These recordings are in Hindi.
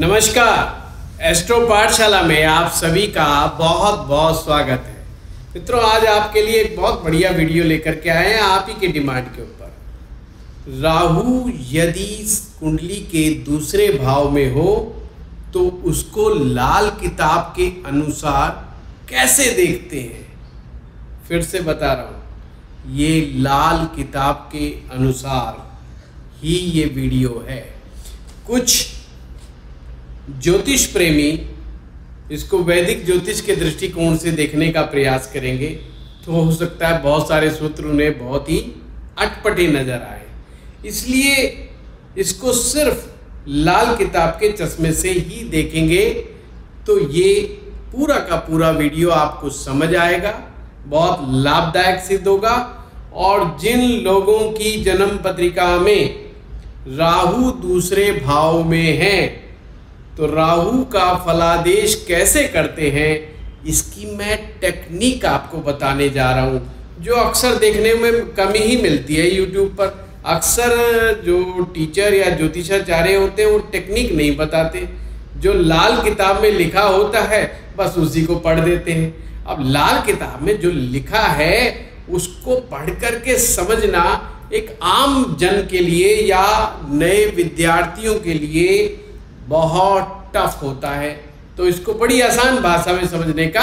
नमस्कार। एस्ट्रो पाठशाला में आप सभी का बहुत बहुत स्वागत है। मित्रों, आज आपके लिए एक बहुत बढ़िया वीडियो लेकर के आए हैं आप ही के डिमांड के ऊपर। राहु यदि कुंडली के दूसरे भाव में हो तो उसको लाल किताब के अनुसार कैसे देखते हैं। फिर से बता रहा हूँ, ये लाल किताब के अनुसार ही ये वीडियो है। कुछ ज्योतिष प्रेमी इसको वैदिक ज्योतिष के दृष्टिकोण से देखने का प्रयास करेंगे तो हो सकता है बहुत सारे सूत्र उन्हें बहुत ही अटपटे नजर आए, इसलिए इसको सिर्फ लाल किताब के चश्मे से ही देखेंगे तो ये पूरा का पूरा वीडियो आपको समझ आएगा, बहुत लाभदायक सिद्ध होगा। और जिन लोगों की जन्म पत्रिका में राहु दूसरे भाव में है तो राहु का फलादेश कैसे करते हैं इसकी मैं टेक्निक आपको बताने जा रहा हूं, जो अक्सर देखने में कमी ही मिलती है यूट्यूब पर। अक्सर जो टीचर या ज्योतिषाचार्य होते हैं वो टेक्निक नहीं बताते, जो लाल किताब में लिखा होता है बस उसी को पढ़ देते हैं। अब लाल किताब में जो लिखा है उसको पढ़ करके समझना एक आम जन के लिए या नए विद्यार्थियों के लिए बहुत टफ होता है, तो इसको बड़ी आसान भाषा में समझने का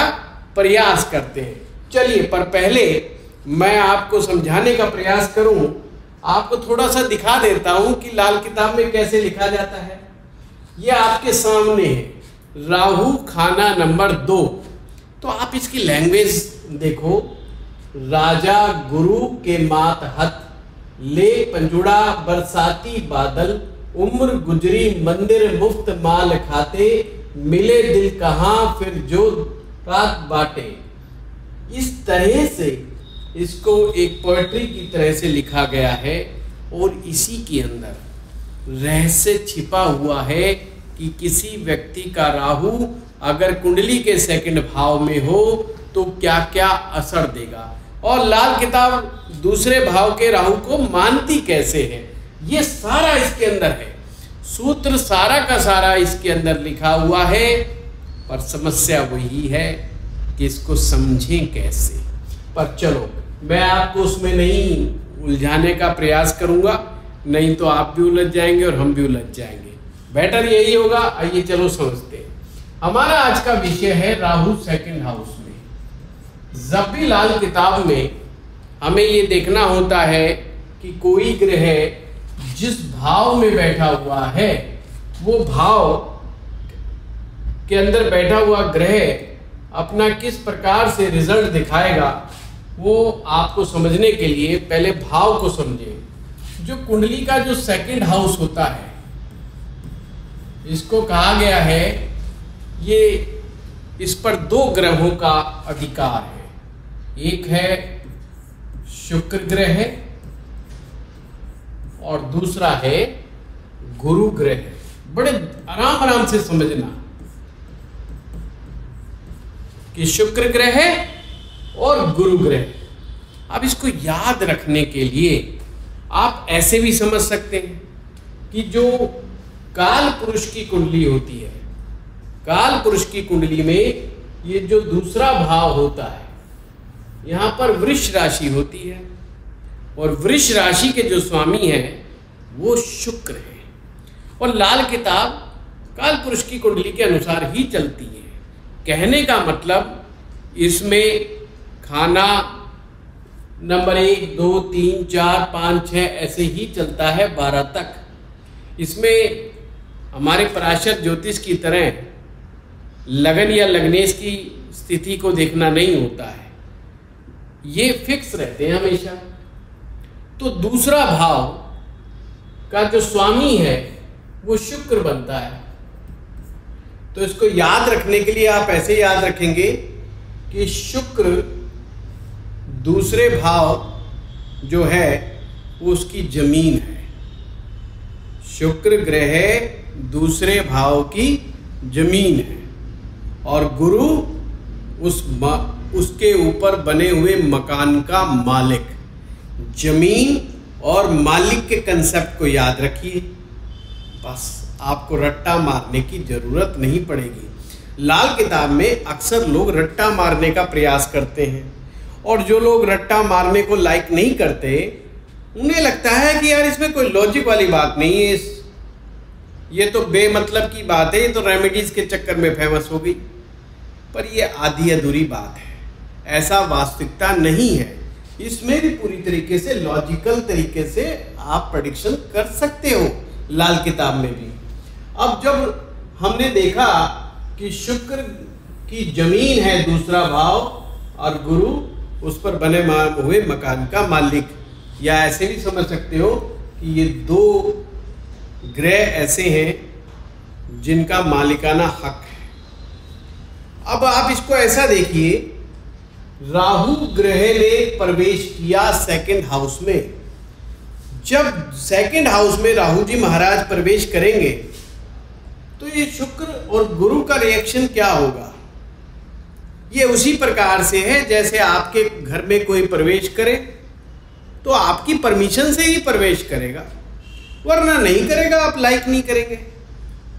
प्रयास करते हैं। चलिए, पर पहले मैं आपको समझाने का प्रयास करूं, आपको थोड़ा सा दिखा देता हूं कि लाल किताब में कैसे लिखा जाता है। ये आपके सामने है राहु खाना नंबर 2। तो आप इसकी लैंग्वेज देखो। राजा गुरु के मात हथ, ले पंजुड़ा बरसाती बादल, उम्र गुजरी मंदिर मुफ्त माल खाते, मिले दिल कहाँ फिर जो रात बाटे। इस तरह से इसको एक पोएट्री की तरह से लिखा गया है और इसी के अंदर रहस्य छिपा हुआ है कि किसी व्यक्ति का राहु अगर कुंडली के सेकंड भाव में हो तो क्या क्या असर देगा, और लाल किताब दूसरे भाव के राहु को मानती कैसे है, ये सारा इसके अंदर है। सूत्र सारा का सारा इसके अंदर लिखा हुआ है, पर समस्या वही है कि इसको समझें कैसे। पर चलो, मैं आपको उसमें नहीं उलझाने का प्रयास करूंगा, नहीं तो आप भी उलझ जाएंगे और हम भी उलझ जाएंगे। बेटर यही होगा। आइए चलो समझते हैं। हमारा आज का विषय है राहु सेकंड हाउस में। जब भी लाल किताब में हमें ये देखना होता है कि कोई ग्रह जिस भाव में बैठा हुआ है वो भाव के अंदर बैठा हुआ ग्रह अपना किस प्रकार से रिजल्ट दिखाएगा, वो आपको समझने के लिए पहले भाव को समझें। जो कुंडली का जो सेकंड हाउस होता है, इसको कहा गया है, ये इस पर 2 ग्रहों का अधिकार है। एक है शुक्र ग्रह और दूसरा है गुरु ग्रह। बड़े आराम आराम से समझना कि शुक्र ग्रह और गुरु ग्रह। अब इसको याद रखने के लिए आप ऐसे भी समझ सकते हैं कि जो काल पुरुष की कुंडली होती है, काल पुरुष की कुंडली में ये जो दूसरा भाव होता है, यहाँ पर वृष राशि होती है और वृष राशि के जो स्वामी हैं वो शुक्र है। और लाल किताब काल पुरुष की कुंडली के अनुसार ही चलती है। कहने का मतलब इसमें खाना नंबर 1, 2, 3, 4, 5, 6 ऐसे ही चलता है 12 तक। इसमें हमारे पराशर ज्योतिष की तरह लगन या लग्नेश की स्थिति को देखना नहीं होता है, ये फिक्स रहते हैं हमेशा। तो दूसरा भाव का जो स्वामी है वो शुक्र बनता है। तो इसको याद रखने के लिए आप ऐसे याद रखेंगे कि शुक्र दूसरे भाव जो है वो उसकी जमीन है। शुक्र ग्रह दूसरे भाव की जमीन है और गुरु उसके ऊपर बने हुए मकान का मालिक। जमीन और मालिक के कंसेप्ट को याद रखिए, बस आपको रट्टा मारने की जरूरत नहीं पड़ेगी। लाल किताब में अक्सर लोग रट्टा मारने का प्रयास करते हैं, और जो लोग रट्टा मारने को लाइक नहीं करते उन्हें लगता है कि यार इसमें कोई लॉजिक वाली बात नहीं है, ये तो बेमतलब की बात है, ये तो रेमेडीज के चक्कर में फेमस हो गई। पर ये आधी अधूरी बात है, ऐसा वास्तविकता नहीं है। इसमें भी पूरी तरीके से लॉजिकल तरीके से आप प्रेडिक्शन कर सकते हो लाल किताब में भी। अब जब हमने देखा कि शुक्र की जमीन है दूसरा भाव और गुरु उस पर बने हुए मकान का मालिक, या ऐसे भी समझ सकते हो कि ये दो ग्रह ऐसे हैं जिनका मालिकाना हक है। अब आप इसको ऐसा देखिए, राहु ग्रह ने प्रवेश किया सेकंड हाउस में। जब सेकंड हाउस में राहु जी महाराज प्रवेश करेंगे तो ये शुक्र और गुरु का रिएक्शन क्या होगा? ये उसी प्रकार से है जैसे आपके घर में कोई प्रवेश करे तो आपकी परमिशन से ही प्रवेश करेगा, वरना नहीं करेगा, आप लाइक नहीं करेंगे।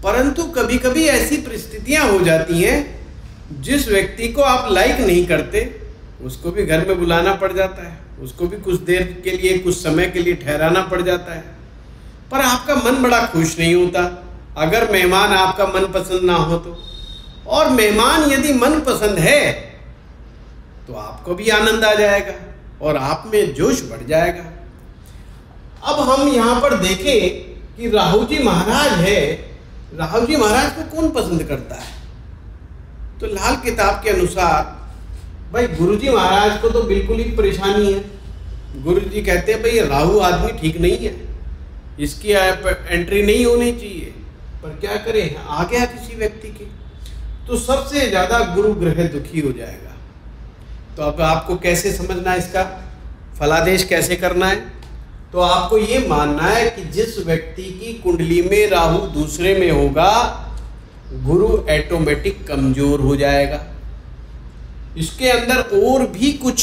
परंतु कभी कभी ऐसी परिस्थितियां हो जाती हैं जिस व्यक्ति को आप लाइक नहीं करते उसको भी घर में बुलाना पड़ जाता है, उसको भी कुछ देर के लिए, कुछ समय के लिए ठहराना पड़ जाता है, पर आपका मन बड़ा खुश नहीं होता अगर मेहमान आपका मन पसंद ना हो तो। और मेहमान यदि मन पसंद है तो आपको भी आनंद आ जाएगा और आप में जोश बढ़ जाएगा। अब हम यहां पर देखें कि राहु जी महाराज है, राहु जी महाराज को कौन पसंद करता है? तो लाल किताब के अनुसार भाई गुरु जी महाराज को तो बिल्कुल ही परेशानी है। गुरु जी कहते हैं भाई राहु आदमी ठीक नहीं है, इसकी एंट्री नहीं होनी चाहिए, पर क्या करें आ गया किसी व्यक्ति के, तो सबसे ज्यादा गुरु ग्रह दुखी हो जाएगा। तो अब आपको कैसे समझना है, इसका फलादेश कैसे करना है? तो आपको ये मानना है कि जिस व्यक्ति की कुंडली में राहु दूसरे में होगा गुरु ऑटोमेटिक कमजोर हो जाएगा। इसके अंदर और भी कुछ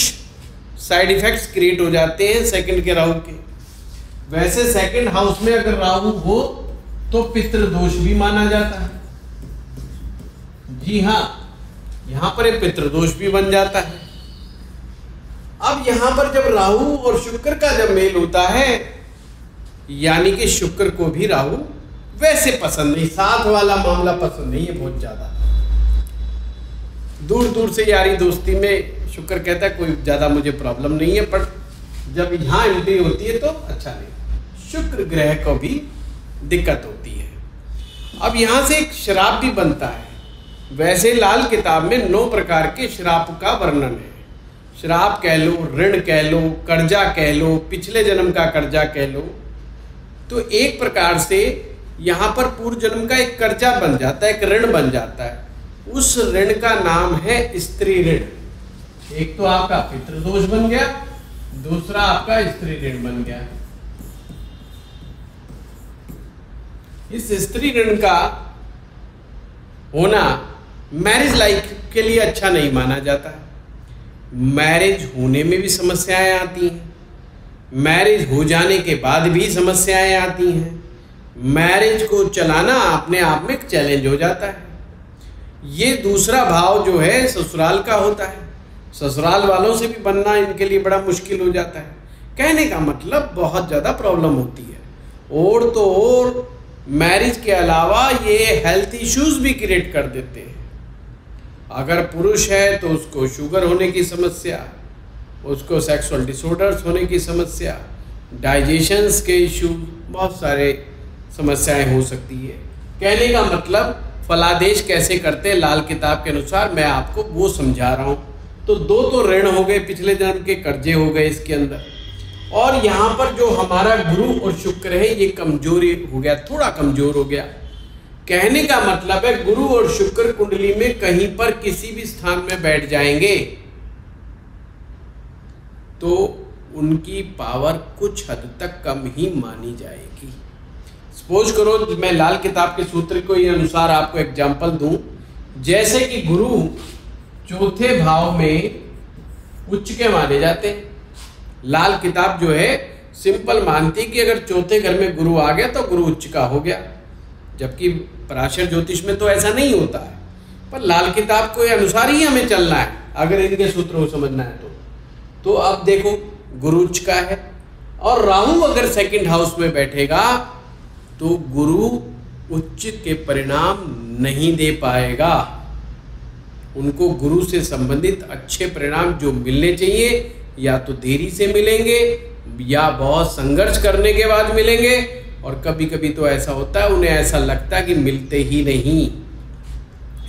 साइड इफेक्ट्स क्रिएट हो जाते हैं सेकंड के राहु के। वैसे सेकंड हाउस में अगर राहु हो तो पितृदोष भी माना जाता है। जी हाँ, यहां पर एक पितृदोष भी बन जाता है। अब यहां पर जब राहु और शुक्र का जब मेल होता है, यानी कि शुक्र को भी राहु वैसे पसंद नहीं, साथ वाला मामला पसंद नहीं है बहुत ज्यादा। दूर दूर से यारी दोस्ती में शुक्र कहता है कोई ज्यादा मुझे प्रॉब्लम नहीं है, पर जब यहां एंट्री होती है तो अच्छा नहीं, शुक्र ग्रह को भी दिक्कत होती है। अब यहां से एक श्राप भी बनता है। वैसे लाल किताब में 9 प्रकार के श्राप का वर्णन है। श्राप कह लो, ऋण कह लो, कर्जा कह लो, पिछले जन्म का कर्जा कह लो। तो एक प्रकार से यहाँ पर पूर्व जन्म का एक कर्जा बन जाता है, एक ऋण बन जाता है। उस ऋण का नाम है स्त्री ऋण। एक तो आपका पितृदोष बन गया, दूसरा आपका स्त्री ऋण बन गया। इस स्त्री ऋण का होना मैरिज लाइफ के लिए अच्छा नहीं माना जाता है। मैरिज होने में भी समस्याएं आती हैं, मैरिज हो जाने के बाद भी समस्याएं आती हैं। मैरिज को चलाना अपने आप में एक चैलेंज हो जाता है। ये दूसरा भाव जो है ससुराल का होता है, ससुराल वालों से भी बनना इनके लिए बड़ा मुश्किल हो जाता है। कहने का मतलब बहुत ज़्यादा प्रॉब्लम होती है। और तो और मैरिज के अलावा ये हेल्थ इश्यूज भी क्रिएट कर देते हैं। अगर पुरुष है तो उसको शुगर होने की समस्या, उसको सेक्सुअल डिसऑर्डर्स होने की समस्या, डाइजेशंस के इशू, बहुत सारे समस्याएं हो सकती है। कहने का मतलब फलादेश कैसे करते हैं लाल किताब के अनुसार मैं आपको वो समझा रहा हूँ। तो 2 तो ऋण हो गए, पिछले जन्म के कर्जे हो गए इसके अंदर, और यहाँ पर जो हमारा गुरु और शुक्र है ये कमजोरी हो गया, थोड़ा कमजोर हो गया। कहने का मतलब है गुरु और शुक्र कुंडली में कहीं पर किसी भी स्थान में बैठ जाएंगे तो उनकी पावर कुछ हद तक कम ही मानी जाएगी। सपोज करो मैं लाल किताब के सूत्र को अनुसार आपको एग्जांपल दूं, जैसे कि गुरु चौथे भाव में उच्च के माने जाते हैं। लाल किताब जो है सिंपल मानती कि अगर चौथे घर में गुरु आ गया तो गुरु उच्च का हो गया। जबकि पराशर ज्योतिष में तो ऐसा नहीं होता है, पर लाल किताब के अनुसार ही हमें चलना है अगर इनके सूत्रों को समझना है तो अब देखो गुरु उच्च का है और राहु अगर सेकंड हाउस में बैठेगा तो गुरु उच्च के परिणाम नहीं दे पाएगा। उनको गुरु से संबंधित अच्छे परिणाम जो मिलने चाहिए या तो देरी से मिलेंगे या बहुत संघर्ष करने के बाद मिलेंगे, और कभी कभी तो ऐसा होता है उन्हें ऐसा लगता है कि मिलते ही नहीं,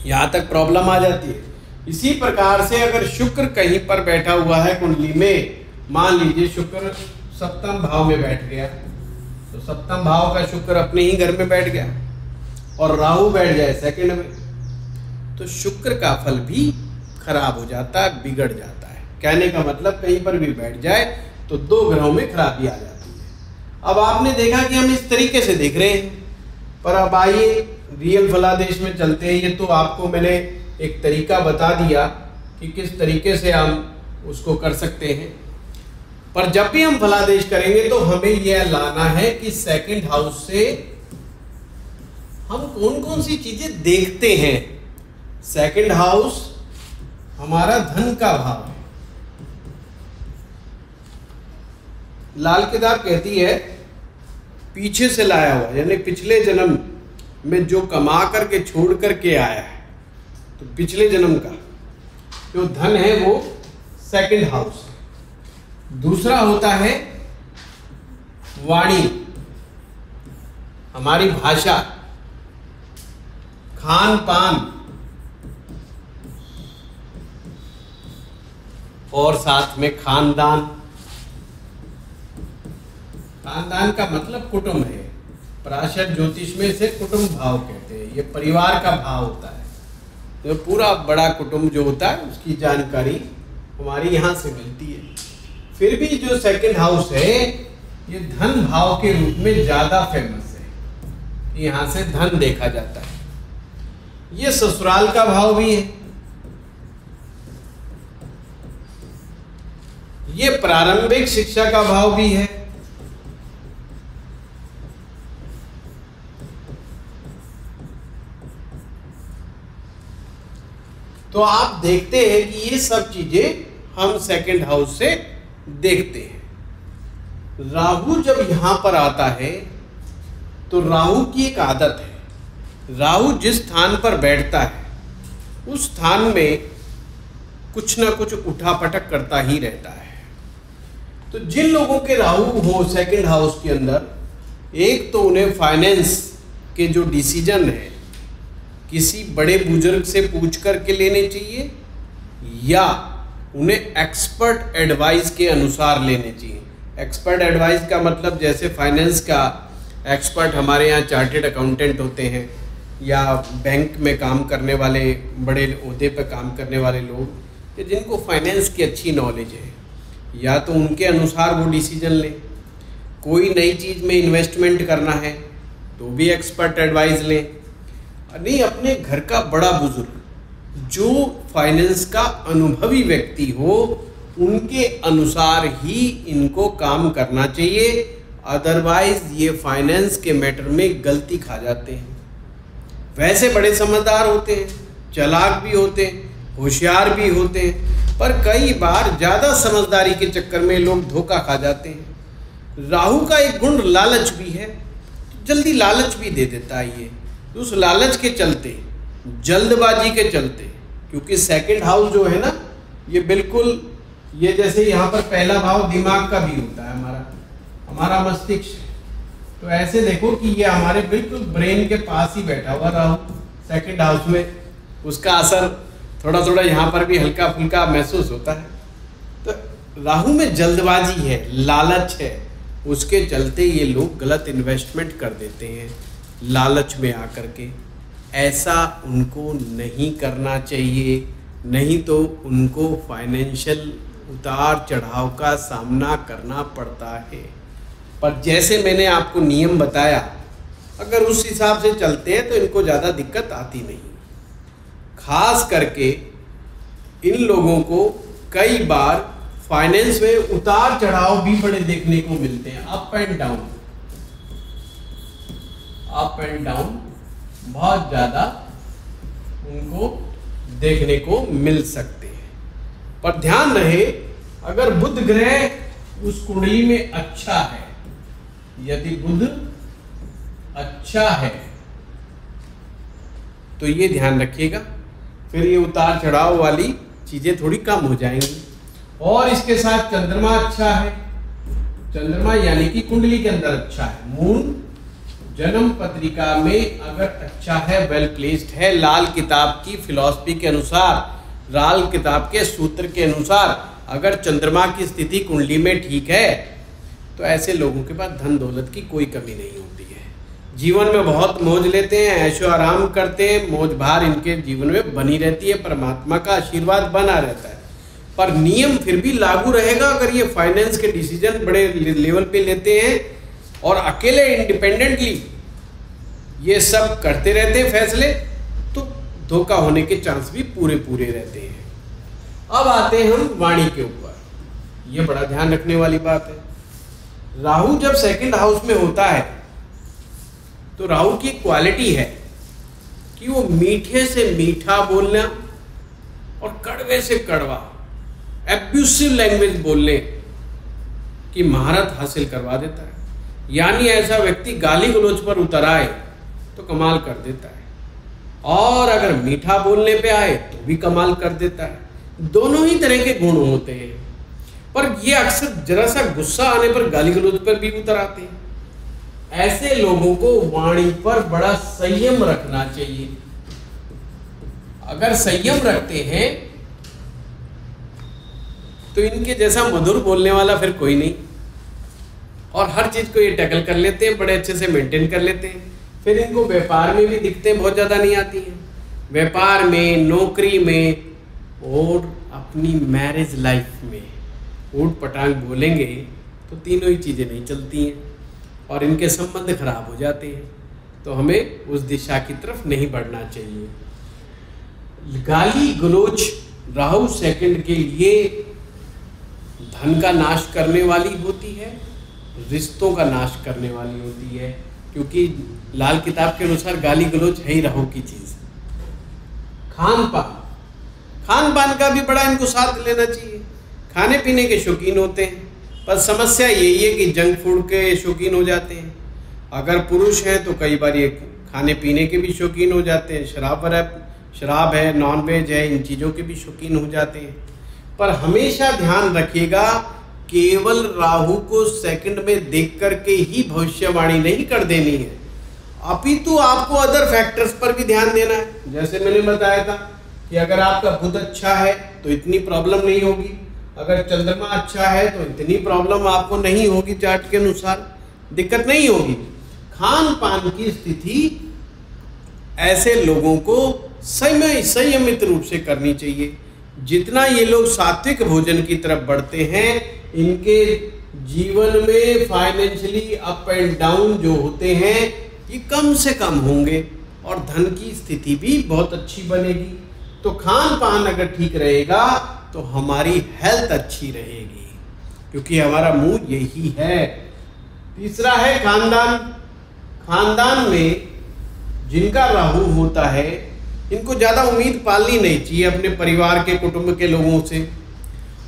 यहाँ तक प्रॉब्लम आ जाती है। इसी प्रकार से अगर शुक्र कहीं पर बैठा हुआ है कुंडली में, मान लीजिए शुक्र सप्तम भाव में बैठ गया, तो सप्तम भाव का शुक्र अपने ही घर में बैठ गया और राहु बैठ जाए सेकंड में, तो शुक्र का फल भी खराब हो जाता है, बिगड़ जाता है। कहने का मतलब कहीं पर भी बैठ जाए तो दो ग्रहों में खराबी आ जाती है। अब आपने देखा कि हम इस तरीके से देख रहे हैं, पर अब आइए रियल फलादेश में चलते हैं। ये तो आपको मैंने एक तरीका बता दिया कि किस तरीके से हम उसको कर सकते हैं, पर जब भी हम फलादेश करेंगे तो हमें यह लाना है कि सेकंड हाउस से हम कौन कौन सी चीजें देखते हैं। सेकंड हाउस हमारा धन का भाव है। लाल किताब कहती है पीछे से लाया हुआ, यानी पिछले जन्म में जो कमा करके छोड़ करके आया है, तो पिछले जन्म का जो धन है वो सेकंड हाउस है। दूसरा होता है वाणी, हमारी भाषा, खान पान और साथ में खानदान। खानदान का मतलब कुटुंब है। पराशर ज्योतिष में से कुटुंब भाव कहते हैं, ये परिवार का भाव होता है। तो पूरा बड़ा कुटुंब जो होता है उसकी जानकारी हमारी यहाँ से मिलती है। फिर भी जो सेकंड हाउस है ये धन भाव के रूप में ज्यादा फेमस है, यहाँ से धन देखा जाता है। ये ससुराल का भाव भी है, ये प्रारंभिक शिक्षा का भाव भी है, तो आप देखते हैं कि ये सब चीजें हम सेकंड हाउस से देखते हैं। राहु जब यहां पर आता है तो राहु की एक आदत है, राहु जिस स्थान पर बैठता है उस स्थान में कुछ ना कुछ उठापटक करता ही रहता है। तो जिन लोगों के राहु हो सेकंड हाउस के अंदर, एक तो उन्हें फाइनेंस के जो डिसीजन है किसी बड़े बुजुर्ग से पूछ करके लेने चाहिए या उन्हें एक्सपर्ट एडवाइस के अनुसार लेने चाहिए। एक्सपर्ट एडवाइस का मतलब जैसे फाइनेंस का एक्सपर्ट हमारे यहाँ चार्टेड अकाउंटेंट होते हैं या बैंक में काम करने वाले, बड़े ओहदे पर काम करने वाले लोग कि जिनको फाइनेंस की अच्छी नॉलेज है, या तो उनके अनुसार वो डिसीजन लें। कोई नई चीज़ में इन्वेस्टमेंट करना है तो भी एक्सपर्ट एडवाइस लें। नहीं, अपने घर का बड़ा बुजुर्ग जो फाइनेंस का अनुभवी व्यक्ति हो उनके अनुसार ही इनको काम करना चाहिए, अदरवाइज ये फाइनेंस के मैटर में गलती खा जाते हैं। वैसे बड़े समझदार होते हैं, चालाक भी होते हैं, होशियार भी होते हैं, पर कई बार ज़्यादा समझदारी के चक्कर में लोग धोखा खा जाते हैं। राहु का एक गुण लालच भी है, जल्दी लालच भी दे देता है ये। तो उस लालच के चलते, जल्दबाजी के चलते, क्योंकि सेकंड हाउस जो है ना ये बिल्कुल, ये जैसे यहाँ पर पहला भाव दिमाग का भी होता है, हमारा मस्तिष्क। तो ऐसे देखो कि ये हमारे बिल्कुल ब्रेन के पास ही बैठा हुआ राहु सेकंड हाउस में, उसका असर थोड़ा थोड़ा यहाँ पर भी हल्का फुल्का महसूस होता है। तो राहु में जल्दबाजी है, लालच है, उसके चलते ये लोग गलत इन्वेस्टमेंट कर देते हैं लालच में आकर के। ऐसा उनको नहीं करना चाहिए, नहीं तो उनको फाइनेंशियल उतार चढ़ाव का सामना करना पड़ता है। पर जैसे मैंने आपको नियम बताया, अगर उस हिसाब से चलते हैं तो इनको ज़्यादा दिक्कत आती नहीं। खास करके इन लोगों को कई बार फाइनेंस में उतार चढ़ाव भी बड़े देखने को मिलते हैं, up and down, up and down बहुत ज्यादा उनको देखने को मिल सकते हैं। पर ध्यान रहे, अगर बुध ग्रह उस कुंडली में अच्छा है, यदि बुध अच्छा है तो ये ध्यान रखिएगा, फिर ये उतार चढ़ाव वाली चीजें थोड़ी कम हो जाएंगी। और इसके साथ चंद्रमा अच्छा है, चंद्रमा यानी कि कुंडली के अंदर अच्छा है, मून जन्म पत्रिका में अगर अच्छा है, वेल प्लेस्ड है, लाल किताब की फिलॉसफी के अनुसार, लाल किताब के सूत्र के अनुसार अगर चंद्रमा की स्थिति कुंडली में ठीक है तो ऐसे लोगों के पास धन दौलत की कोई कमी नहीं होती है। जीवन में बहुत मौज लेते हैं, ऐशो आराम करते हैं, मौज भार इनके जीवन में बनी रहती है, परमात्मा का आशीर्वाद बना रहता है। पर नियम फिर भी लागू रहेगा, अगर ये फाइनेंस के डिसीजन बड़े लेवल पे लेते हैं और अकेले इंडिपेंडेंटली ये सब करते रहते हैं फैसले, तो धोखा होने के चांस भी पूरे रहते हैं। अब आते हैं हम वाणी के ऊपर, ये बड़ा ध्यान रखने वाली बात है। राहु जब सेकंड हाउस में होता है तो राहु की क्वालिटी है कि वो मीठे से मीठा बोलना और कड़वे से कड़वा एब्यूसिव लैंग्वेज बोलने की महारत हासिल करवा देता है। यानी ऐसा व्यक्ति गाली गलौज पर उतर आए तो कमाल कर देता है, और अगर मीठा बोलने पे आए तो भी कमाल कर देता है। दोनों ही तरह के गुण होते हैं, पर ये अक्सर जरा सा गुस्सा आने पर गाली गलौज पर भी उतर आते हैं। ऐसे लोगों को वाणी पर बड़ा संयम रखना चाहिए। अगर संयम रखते हैं तो इनके जैसा मधुर बोलने वाला फिर कोई नहीं, और हर चीज को ये टैकल कर लेते हैं, बड़े अच्छे से मेंटेन कर लेते हैं। फिर इनको व्यापार में भी दिक्कतें बहुत ज्यादा नहीं आती हैं, व्यापार में, नौकरी में और अपनी मैरिज लाइफ में ऊट पटांग बोलेंगे तो तीनों ही चीजें नहीं चलती हैं और इनके संबंध खराब हो जाते हैं। तो हमें उस दिशा की तरफ नहीं बढ़ना चाहिए। गाली गलौज राहु सेकंड के लिए धन का नाश करने वाली होती है, रिश्तों का नाश करने वाली होती है, क्योंकि लाल किताब के अनुसार गाली गलौज है ही राहु की चीज। खान पान का भी बड़ा इनको साथ लेना चाहिए। खाने पीने के शौकीन होते हैं, पर समस्या यही है कि जंक फूड के शौकीन हो जाते हैं। अगर पुरुष हैं तो कई बार ये खाने पीने के भी शौकीन हो जाते हैं, शराब है, नॉनवेज है, इन चीज़ों के भी शौकीन हो जाते हैं। पर हमेशा ध्यान रखिएगा, केवल राहु को सेकंड में देख करके ही भविष्यवाणी नहीं कर देनी है, अपितु आपको अदर फैक्टर्स पर भी ध्यान देना है। जैसे मैंने बताया था कि अगर आपका बुध अच्छा है तो इतनी प्रॉब्लम नहीं होगी, अगर चंद्रमा अच्छा है तो इतनी प्रॉब्लम आपको नहीं होगी, चार्ट के अनुसार दिक्कत नहीं होगी। खान पान की स्थिति ऐसे लोगों को संयमित रूप से करनी चाहिए। जितना ये लोग सात्विक भोजन की तरफ बढ़ते हैं, इनके जीवन में फाइनेंशियली अप एंड डाउन जो होते हैं ये कम से कम होंगे और धन की स्थिति भी बहुत अच्छी बनेगी। तो खान पान अगर ठीक रहेगा तो हमारी हेल्थ अच्छी रहेगी, क्योंकि हमारा मूड यही है। तीसरा है खानदान। खानदान में जिनका राहु होता है इनको ज़्यादा उम्मीद पालनी नहीं चाहिए अपने परिवार के, कुटुंब के लोगों से,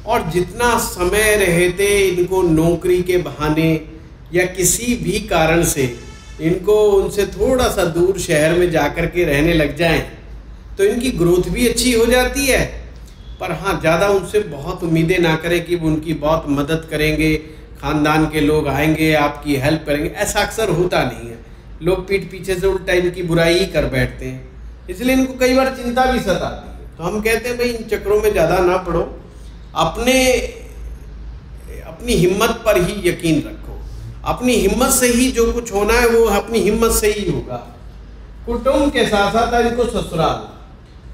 और जितना समय रहते इनको नौकरी के बहाने या किसी भी कारण से इनको उनसे थोड़ा सा दूर शहर में जाकर के रहने लग जाएं तो इनकी ग्रोथ भी अच्छी हो जाती है। पर हाँ, ज़्यादा उनसे बहुत उम्मीदें ना करें कि वो उनकी बहुत मदद करेंगे, खानदान के लोग आएंगे आपकी हेल्प करेंगे, ऐसा अक्सर होता नहीं है। लोग पीठ पीछे से उल्टा इनकी बुराई ही कर बैठते हैं, इसलिए इनको कई बार चिंता भी सताती है। तो हम कहते हैं भाई इन चक्रों में ज़्यादा ना पड़ो, अपनी हिम्मत पर ही यकीन रखो। अपनी हिम्मत से ही जो कुछ होना है वो अपनी हिम्मत से ही होगा। कुटुंब के साथ साथ इनको ससुराल,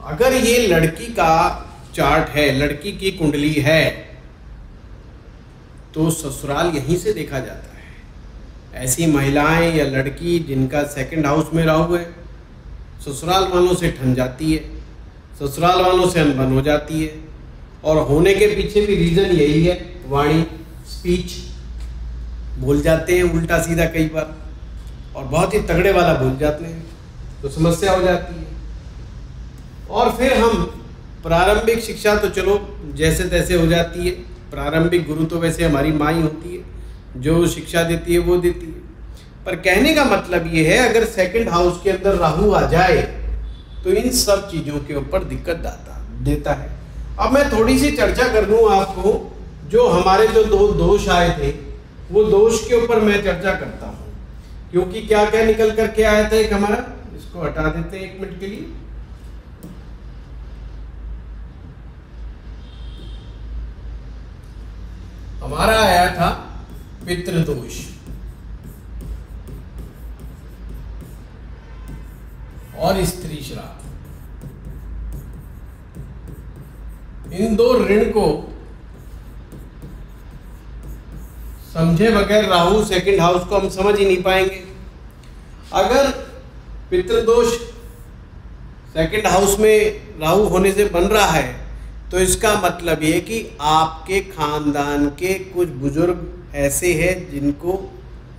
अगर ये लड़की का चार्ट है, लड़की की कुंडली है, तो ससुराल यहीं से देखा जाता है। ऐसी महिलाएं या लड़की जिनका सेकंड हाउस में राहु है, ससुराल वालों से ठन जाती है, ससुराल वालों से अनबन हो जाती है, और होने के पीछे भी रीजन यही है, वाणी, स्पीच बोल जाते हैं उल्टा सीधा कई बार, और बहुत ही तगड़े वाला बोल जाते हैं। तो समस्या हो जाती है। और फिर हम प्रारंभिक शिक्षा तो चलो जैसे तैसे हो जाती है, प्रारंभिक गुरु तो वैसे हमारी माँ ही होती है, जो शिक्षा देती है वो देती है। पर कहने का मतलब ये है, अगर सेकंड हाउस के अंदर राहु आ जाए तो इन सब चीज़ों के ऊपर दिक्कत देता है। अब मैं थोड़ी सी चर्चा कर दूं आपको, जो हमारे जो दो दोष आए थे वो दोष के ऊपर मैं चर्चा करता हूं, क्योंकि क्या क्या निकल करके आया था। एक हमारा, इसको हटा देते हैं 1 मिनट के लिए। हमारा आया था पितृदोष और स्त्री श्राप। इन दो ऋण को समझे बगैर राहु सेकंड हाउस को हम समझ ही नहीं पाएंगे। अगर पितृदोष सेकंड हाउस में राहु होने से बन रहा है तो इसका मतलब ये कि आपके खानदान के कुछ बुजुर्ग ऐसे हैं जिनको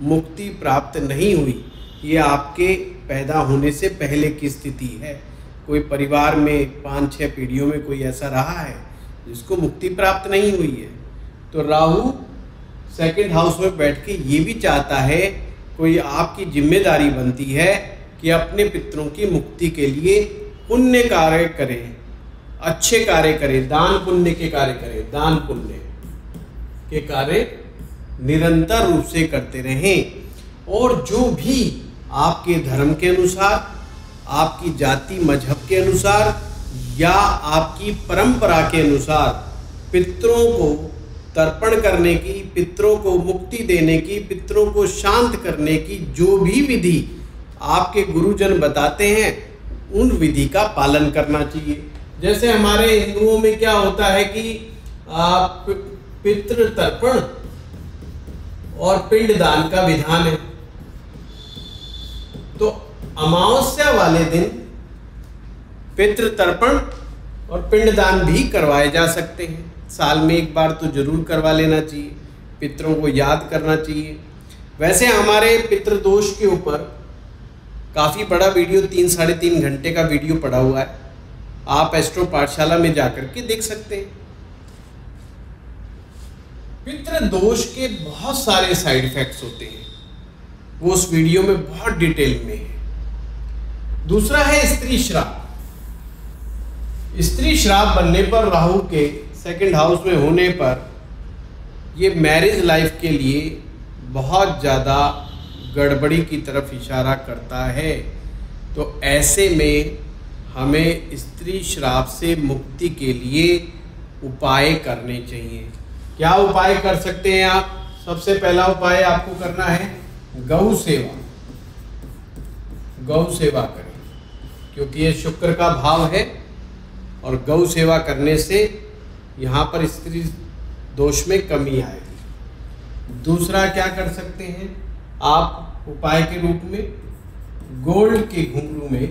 मुक्ति प्राप्त नहीं हुई। ये आपके पैदा होने से पहले की स्थिति है। कोई परिवार में 5-6 पीढ़ियों में कोई ऐसा रहा है जिसको मुक्ति प्राप्त नहीं हुई है। तो राहु सेकंड हाउस में बैठ के ये भी चाहता है, कोई आपकी जिम्मेदारी बनती है कि अपने पितरों की मुक्ति के लिए पुण्य कार्य करें, अच्छे कार्य करें, दान पुण्य के कार्य करें, दान पुण्य के कार्य निरंतर रूप से करते रहें। और जो भी आपके धर्म के अनुसार, आपकी जाति मजहब के अनुसार या आपकी परंपरा के अनुसार पितरों को तर्पण करने की, पितरों को मुक्ति देने की, पितरों को शांत करने की जो भी विधि आपके गुरुजन बताते हैं, उन विधि का पालन करना चाहिए। जैसे हमारे हिंदुओं में क्या होता है कि पितृ तर्पण और पिंडदान का विधान है। तो अमावस्या वाले दिन पितृ तर्पण और पिंडदान भी करवाए जा सकते हैं। साल में एक बार तो जरूर करवा लेना चाहिए, पितरों को याद करना चाहिए। वैसे हमारे पितृदोष के ऊपर काफ़ी बड़ा वीडियो, 3-3.5 घंटे का वीडियो पड़ा हुआ है, आप एस्ट्रो पाठशाला में जाकर के देख सकते हैं। पितृदोष के बहुत सारे साइड इफेक्ट्स होते हैं, वो उस वीडियो में बहुत डिटेल में है। दूसरा है स्त्री श्राप। स्त्री श्राप बनने पर, राहु के सेकंड हाउस में होने पर, ये मैरिज लाइफ के लिए बहुत ज़्यादा गड़बड़ी की तरफ इशारा करता है। तो ऐसे में हमें स्त्री श्राप से मुक्ति के लिए उपाय करने चाहिए। क्या उपाय कर सकते हैं आप? सबसे पहला उपाय आपको करना है गौ सेवा। गौ सेवा करें, क्योंकि ये शुक्र का भाव है और गौ सेवा करने से यहाँ पर स्त्री दोष में कमी आएगी। दूसरा क्या कर सकते हैं आप उपाय के रूप में? गोल्ड के घुंघरू में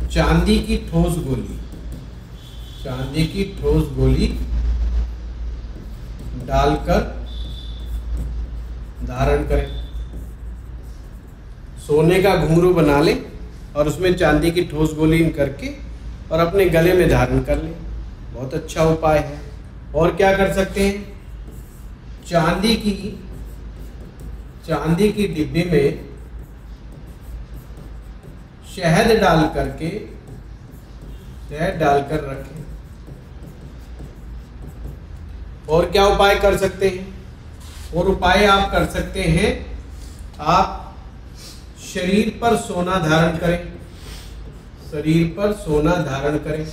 चांदी की ठोस गोली डालकर धारण करें। सोने का घुंघरू बना लें और उसमें चांदी की ठोस गोली करके और अपने गले में धारण कर लें। बहुत अच्छा उपाय है। और क्या कर सकते हैं? चांदी की डिब्बी में शहद डालकर रखें। और क्या उपाय कर सकते हैं? और उपाय आप कर सकते हैं, आप शरीर पर सोना धारण करें। शरीर पर सोना धारण करें।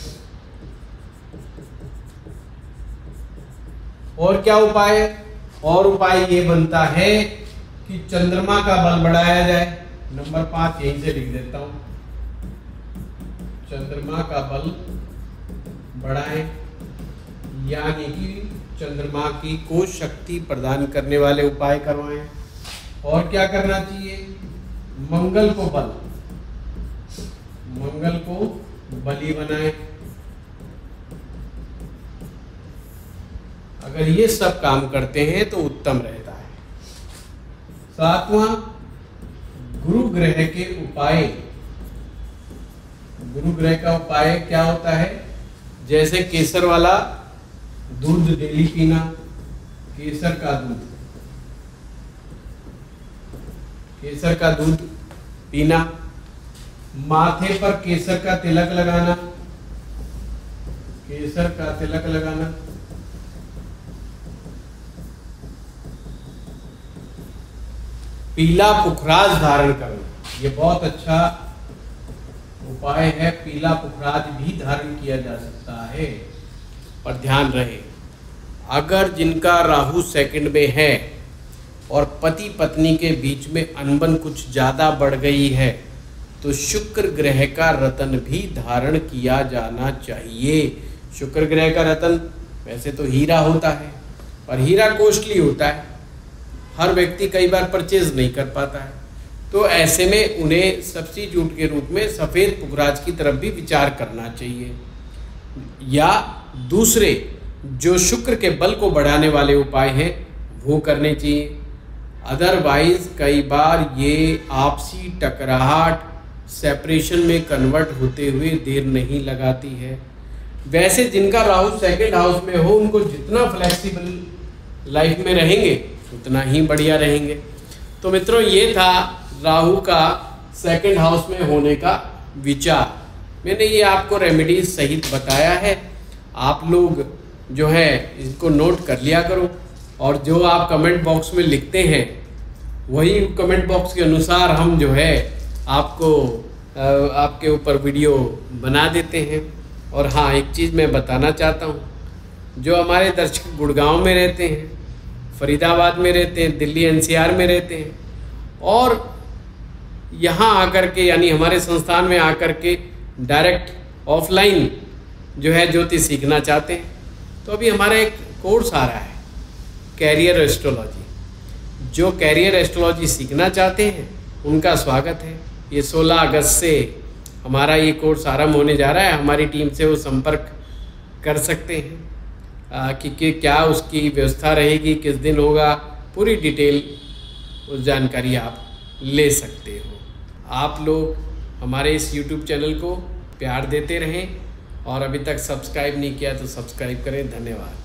और क्या उपाय है? और उपाय ये बनता है कि चंद्रमा का बल बढ़ाया जाए। नंबर 5 यहीं से लिख देता हूं, चंद्रमा का बल बढ़ाएं, यानी कि चंद्रमा की को शक्ति प्रदान करने वाले उपाय करवाएं। और क्या करना चाहिए? मंगल को बलि बनाएं। अगर ये सब काम करते हैं तो उत्तम रहता है। सातवां, गुरु ग्रह के उपाय। गुरु ग्रह का उपाय क्या होता है? जैसे केसर वाला दूध डेली पीना, केसर का दूध, केसर का दूध पीना, माथे पर केसर का तिलक लगाना, केसर का तिलक लगाना, पीला पुखराज धारण करना। ये बहुत अच्छा उपाय है। पीला पुखराज भी धारण किया जा सकता है। पर ध्यान रहे, अगर जिनका राहु सेकंड में है और पति पत्नी के बीच में अनबन कुछ ज्यादा बढ़ गई है तो शुक्र ग्रह का रतन भी धारण किया जाना चाहिए। शुक्र ग्रह का रतन वैसे तो हीरा होता है, पर हीरा कॉस्टली होता है, हर व्यक्ति कई बार परचेज नहीं कर पाता है। तो ऐसे में उन्हें सब्स्टिट्यूट के रूप में सफ़ेद पुखराज की तरफ भी विचार करना चाहिए, या दूसरे जो शुक्र के बल को बढ़ाने वाले उपाय हैं वो करने चाहिए। अदरवाइज कई बार ये आपसी टकराहट सेपरेशन में कन्वर्ट होते हुए देर नहीं लगाती है। वैसे जिनका राहु सेकंड हाउस में हो उनको जितना फ्लेक्सिबल लाइफ में रहेंगे उतना ही बढ़िया रहेंगे। तो मित्रों, ये था राहु का सेकंड हाउस में होने का विचार। मैंने ये आपको रेमेडीज सहित बताया है। आप लोग जो है इसको नोट कर लिया करो, और जो आप कमेंट बॉक्स में लिखते हैं वही कमेंट बॉक्स के अनुसार हम जो है आपको आपके ऊपर वीडियो बना देते हैं। और हाँ, एक चीज़ मैं बताना चाहता हूँ, जो हमारे दर्शक गुड़गांव में रहते हैं, फरीदाबाद में रहते हैं, दिल्ली NCR में रहते हैं, और यहाँ आकर के यानी हमारे संस्थान में आकर के डायरेक्ट ऑफलाइन जो है ज्योतिष सीखना चाहते हैं, तो अभी हमारा एक कोर्स आ रहा है कैरियर एस्ट्रोलॉजी। जो कैरियर एस्ट्रोलॉजी सीखना चाहते हैं उनका स्वागत है। ये 16 अगस्त से हमारा ये कोर्स आरंभ होने जा रहा है। हमारी टीम से वो संपर्क कर सकते हैं कि क्या उसकी व्यवस्था रहेगी, किस दिन होगा, पूरी डिटेल उस जानकारी आप ले सकते हो। आप लोग हमारे इस YouTube चैनल को प्यार देते रहें, और अभी तक सब्सक्राइब नहीं किया तो सब्सक्राइब करें। धन्यवाद।